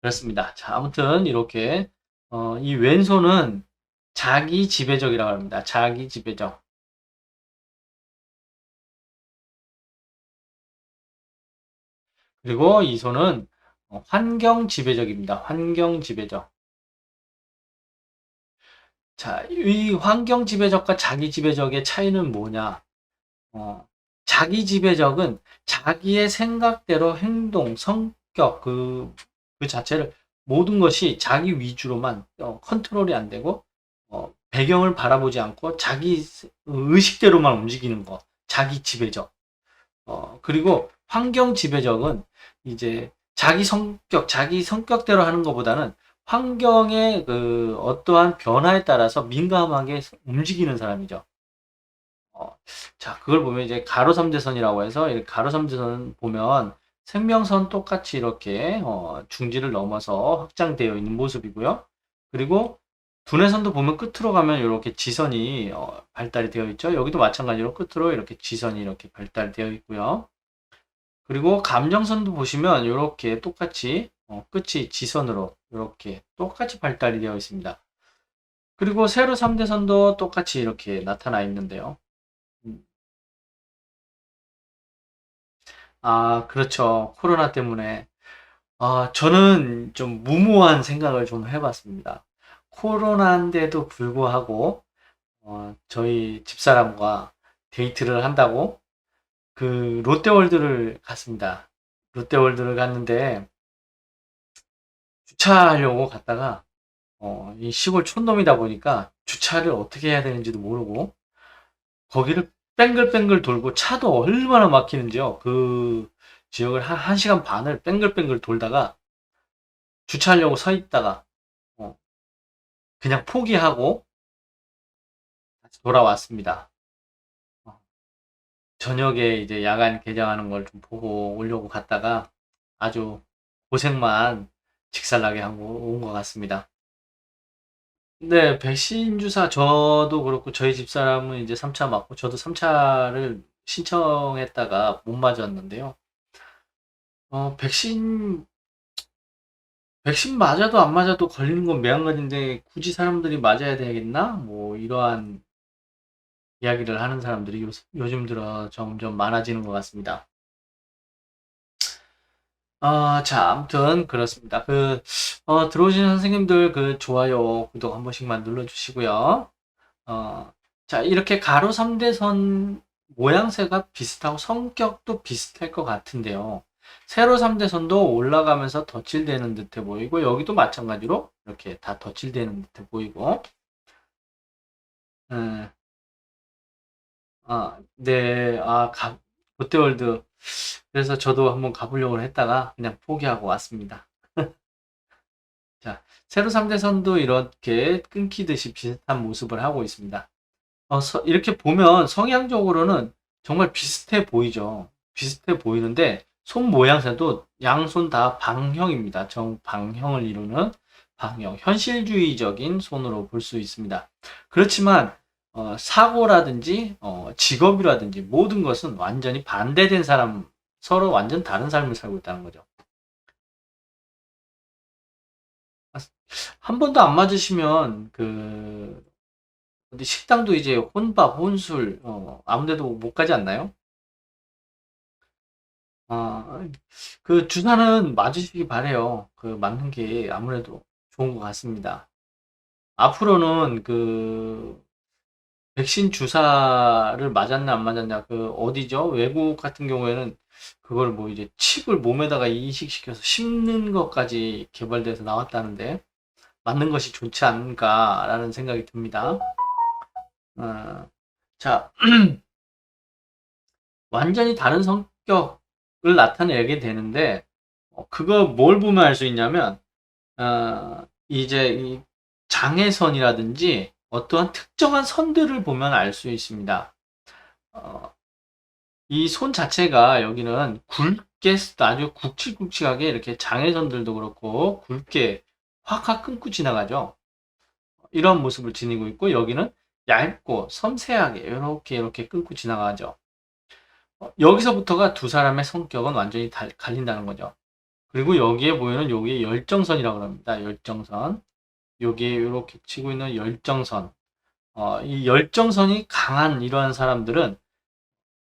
그렇습니다. 자, 아무튼 이렇게 이 왼손은 자기 지배적이라고 합니다. 자기 지배적. 그리고 이 손은 환경 지배적입니다. 환경 지배적. 자, 이 환경 지배적과 자기 지배적의 차이는 뭐냐? 어, 자기 지배적은 자기의 생각대로 행동, 성격, 그 자체를 모든 것이 자기 위주로만 컨트롤이 안 되고 배경을 바라보지 않고 자기 의식대로만 움직이는 거. 자기 지배적. 그리고 환경 지배적은 이제 자기 성격대로 하는 것보다는 환경의 그 어떠한 변화에 따라서 민감하게 움직이는 사람이죠. 어, 자, 그걸 보면 이제 가로 3대선이라고 해서 이 가로 3대선 보면 생명선 똑같이 이렇게 중지를 넘어서 확장되어 있는 모습이고요. 그리고 분해선도 보면 끝으로 가면 이렇게 지선이 발달이 되어 있죠. 여기도 마찬가지로 끝으로 이렇게 지선이 이렇게 발달되어 있고요. 그리고 감정선도 보시면 이렇게 똑같이 끝이 지선으로 이렇게 똑같이 발달이 되어 있습니다. 그리고 세로 3대선도 똑같이 이렇게 나타나 있는데요. 음, 아, 그렇죠. 코로나 때문에. 저는 좀 무모한 생각을 좀 해봤습니다. 코로나인데도 불구하고, 저희 집사람과 데이트를 한다고 그 롯데월드를 갔습니다. 롯데월드를 갔는데, 주차하려고 갔다가, 이 시골 촌놈이다 보니까 주차를 어떻게 해야 되는지도 모르고, 거기를 뺑글뺑글 돌고 차도 얼마나 막히는지요. 그 지역을 한 시간 반을 뺑글뺑글 돌다가 주차하려고 서 있다가 어, 그냥 포기하고 다시 돌아왔습니다. 어, 저녁에 이제 야간 개장하는 걸 좀 보고 오려고 갔다가 아주 고생만 직살나게 하고 온 것 같습니다. 네, 백신 주사 저도 그렇고 저희 집사람은 이제 3차 맞고 저도 3차를 신청했다가 못 맞았는데요. 백신 맞아도 안 맞아도 걸리는 건 매한가지인데 굳이 사람들이 맞아야 되겠나? 뭐 이러한 이야기를 하는 사람들이 요즘 들어 점점 많아지는 것 같습니다. 자, 아무튼 그렇습니다. 들어오신 선생님들 좋아요, 구독 한 번씩만 눌러주시고요. 어, 자, 이렇게 가로 3대선 모양새가 비슷하고 성격도 비슷할 것 같은데요. 세로 3대선도 올라가면서 덧칠되는 듯해 보이고, 여기도 마찬가지로 이렇게 다 덧칠되는 듯해 보이고, 음, 네, 롯데월드. 그래서 저도 한번 가보려고 했다가 그냥 포기하고 왔습니다. 자, 세로 3대선도 이렇게 끊기듯이 비슷한 모습을 하고 있습니다. 이렇게 보면 성향적으로는 정말 비슷해 보이죠. 비슷해 보이는데 손 모양새도 양손 다 방형입니다. 정방형을 이루는 방형, 현실주의적인 손으로 볼 수 있습니다. 그렇지만 사고라든지 직업이라든지 모든 것은 완전히 반대된 사람, 서로 완전 다른 삶을 살고 있다는 거죠. 한 번도 안 맞으시면 어디 식당도 이제 혼밥, 혼술 아무 데도 못 가지 않나요? 아, 그 주사는 맞으시기 바래요. 맞는 게 아무래도 좋은 것 같습니다. 앞으로는 백신 주사를 맞았냐 안 맞았냐 어디죠? 외국 같은 경우에는 그걸 뭐 이제 칩을 몸에다가 이식시켜서 심는 것까지 개발돼서 나왔다는데 맞는 것이 좋지 않을까라는 생각이 듭니다. 어, 자, 완전히 다른 성격을 나타내게 되는데 그거 뭘 보면 알 수 있냐면 이제 이 장애선이라든지 어떠한 특정한 선들을 보면 알 수 있습니다. 어, 이 손 자체가 여기는 굵게 아주 굵직굵직하게 이렇게 장애선들도 그렇고 굵게 확확 끊고 지나가죠. 이런 모습을 지니고 있고 여기는 얇고 섬세하게 이렇게 끊고 지나가죠. 여기서부터가 두 사람의 성격은 완전히 갈린다는 거죠. 그리고 여기에 보이는 여기에 열정선이라고 합니다. 열정선. 여기에 이렇게 치고 있는 열정선. 이 열정선이 강한 이러한 사람들은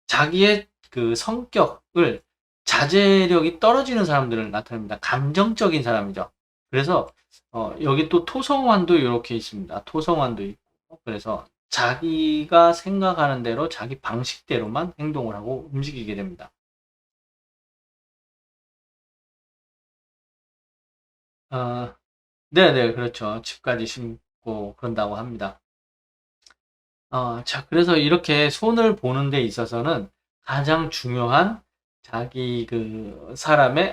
자기의 그 성격을 자제력이 떨어지는 사람들을 나타냅니다. 감정적인 사람이죠. 그래서 여기 또 토성환도 이렇게 있습니다. 토성환도 있고 그래서 자기가 생각하는 대로 자기 방식대로만 행동을 하고 움직이게 됩니다. 어, 네네 그렇죠. 집까지 심고 그런다고 합니다. 자, 그래서 이렇게 손을 보는 데 있어서는 가장 중요한 자기 그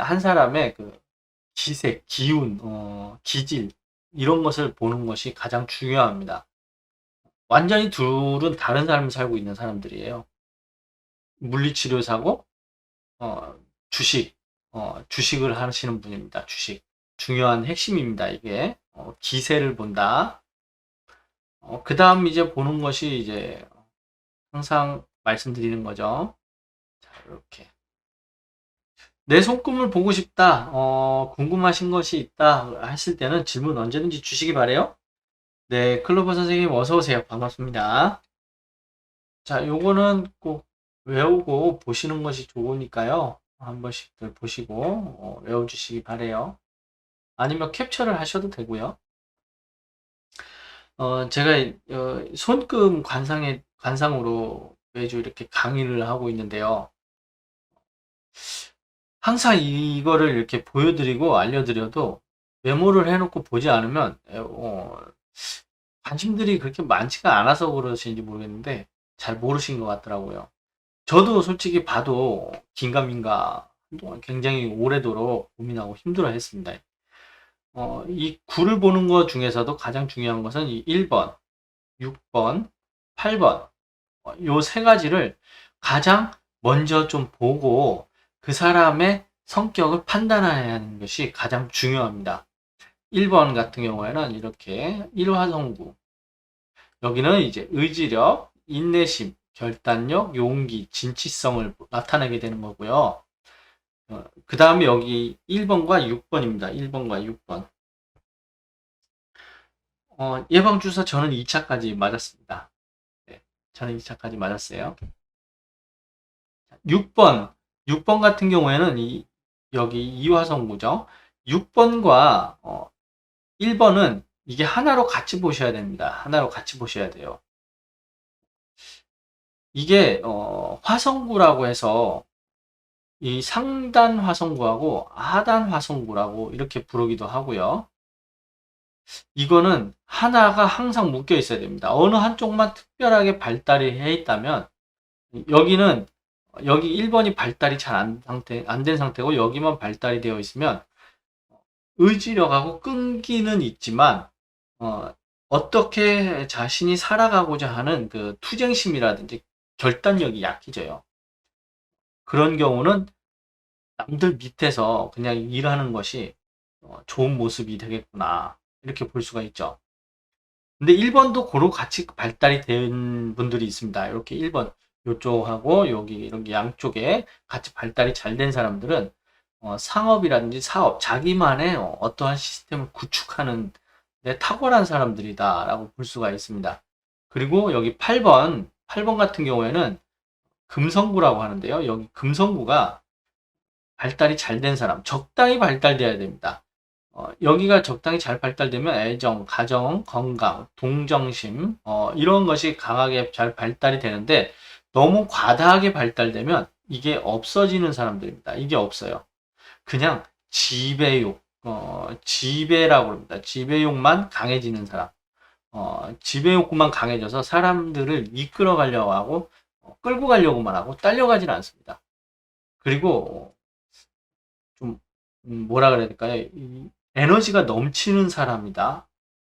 한 사람의 그 기색, 기운, 기질, 이런 것을 보는 것이 가장 중요합니다. 완전히 둘은 다른 삶을 살고 있는 사람들이에요. 물리치료사고, 어, 주식, 주식을 하시는 분입니다. 주식. 중요한 핵심입니다. 이게. 기세를 본다. 그 다음 이제 보는 것이 이제 항상 말씀드리는 거죠. 자, 이렇게. 내 손금을 보고 싶다. 궁금하신 것이 있다. 했을 때는 질문 언제든지 주시기 바래요. 네, 클로버 선생님 어서 오세요. 반갑습니다. 자, 요거는 꼭 외우고 보시는 것이 좋으니까요. 한 번씩들 보시고 외워주시기 바래요. 아니면 캡처를 하셔도 되고요. 제가 손금 관상으로 매주 이렇게 강의를 하고 있는데요. 항상 이거를 이렇게 보여드리고 알려드려도 메모를 해놓고 보지 않으면 관심들이 그렇게 많지가 않아서 그러신지 모르겠는데 잘 모르신 것 같더라고요. 저도 솔직히 봐도 긴가민가 한동안 굉장히 오래도록 고민하고 힘들어 했습니다. 이 구를 보는 것 중에서도 가장 중요한 것은 이 1번, 6번, 8번 요 세 가지를 가장 먼저 좀 보고 그 사람의 성격을 판단해야 하는 것이 가장 중요합니다. 1번 같은 경우에는 이렇게 일화성구 여기는 이제 의지력, 인내심, 결단력, 용기, 진취성을 나타내게 되는 거고요. 그 다음에 여기 1번과 6번입니다. 1번과 6번. 예방주사 저는 2차까지 맞았습니다. 네, 저는 2차까지 맞았어요. 6번, 6번 같은 경우에는 여기 이화성구죠. 6번과 1번은 이게 하나로 같이 보셔야 됩니다. 하나로 같이 보셔야 돼요. 이게 화성구라고 해서 이 상단 화성구하고 하단 화성구라고 이렇게 부르기도 하고요. 이거는 하나가 항상 묶여 있어야 됩니다. 어느 한쪽만 특별하게 발달이 해 있다면 여기는 여기 1번이 발달이 잘 안 된 상태고 여기만 발달이 되어 있으면 의지력하고 끈기는 있지만 어떻게 자신이 살아가고자 하는 그 투쟁심이라든지 결단력이 약해져요. 그런 경우는 남들 밑에서 그냥 일하는 것이 좋은 모습이 되겠구나 이렇게 볼 수가 있죠. 근데 1번도 고로 같이 발달이 된 분들이 있습니다. 이렇게 1번 요쪽하고 여기 이런 양쪽에 같이 발달이 잘 된 사람들은 상업이라든지 사업, 자기만의 어떠한 시스템을 구축하는 데 탁월한 사람들이다라고 볼 수가 있습니다. 그리고 여기 8번 같은 경우에는 금성구라고 하는데요. 여기 금성구가 발달이 잘 된 사람, 적당히 발달돼야 됩니다. 여기가 적당히 잘 발달되면 애정, 가정, 건강, 동정심, 이런 것이 강하게 잘 발달이 되는데 너무 과다하게 발달되면 이게 없어지는 사람들입니다. 이게 없어요. 그냥 지배욕, 지배라고 합니다. 지배욕만 강해지는 사람. 지배욕만 강해져서 사람들을 이끌어 가려고 하고, 끌고 가려고만 하고, 딸려가지는 않습니다. 그리고, 좀, 뭐라 그래야 될까요? 에너지가 넘치는 사람이다.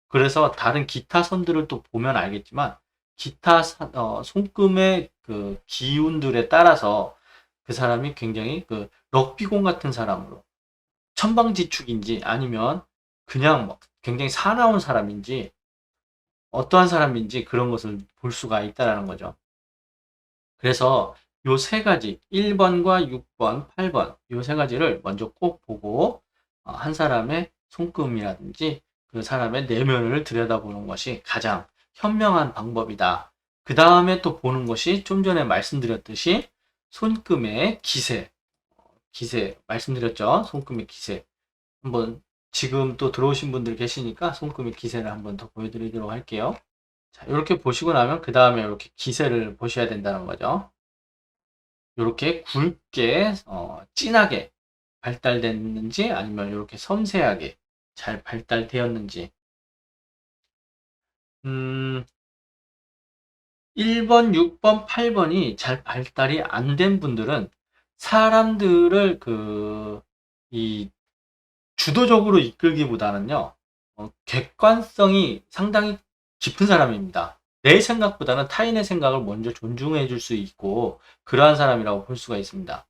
그래서 다른 기타 선들을 또 보면 알겠지만, 손금의 그 기운들에 따라서 그 사람이 굉장히 그 럭비공 같은 사람으로 천방지축인지 아니면 그냥 뭐 굉장히 사나운 사람인지 어떠한 사람인지 그런 것을 볼 수가 있다라는 거죠. 그래서 요 세 가지 1번과 6번, 8번 요 세 가지를 먼저 꼭 보고 한 사람의 손금이라든지 그 사람의 내면을 들여다보는 것이 가장 현명한 방법이다. 그 다음에 또 보는 것이 좀 전에 말씀드렸듯이 손금의 기세 말씀드렸죠. 손금의 기세. 한번 지금 또 들어오신 분들 계시니까 손금의 기세를 한번 더 보여드리도록 할게요. 자, 이렇게 보시고 나면 그 다음에 이렇게 기세를 보셔야 된다는 거죠. 이렇게 굵게 진하게 발달됐는지 아니면 이렇게 섬세하게 잘 발달되었는지 1번, 6번, 8번이 잘 발달이 안 된 분들은 사람들을 이 주도적으로 이끌기보다는요, 객관성이 상당히 깊은 사람입니다. 내 생각보다는 타인의 생각을 먼저 존중해 줄 수 있고, 그러한 사람이라고 볼 수가 있습니다.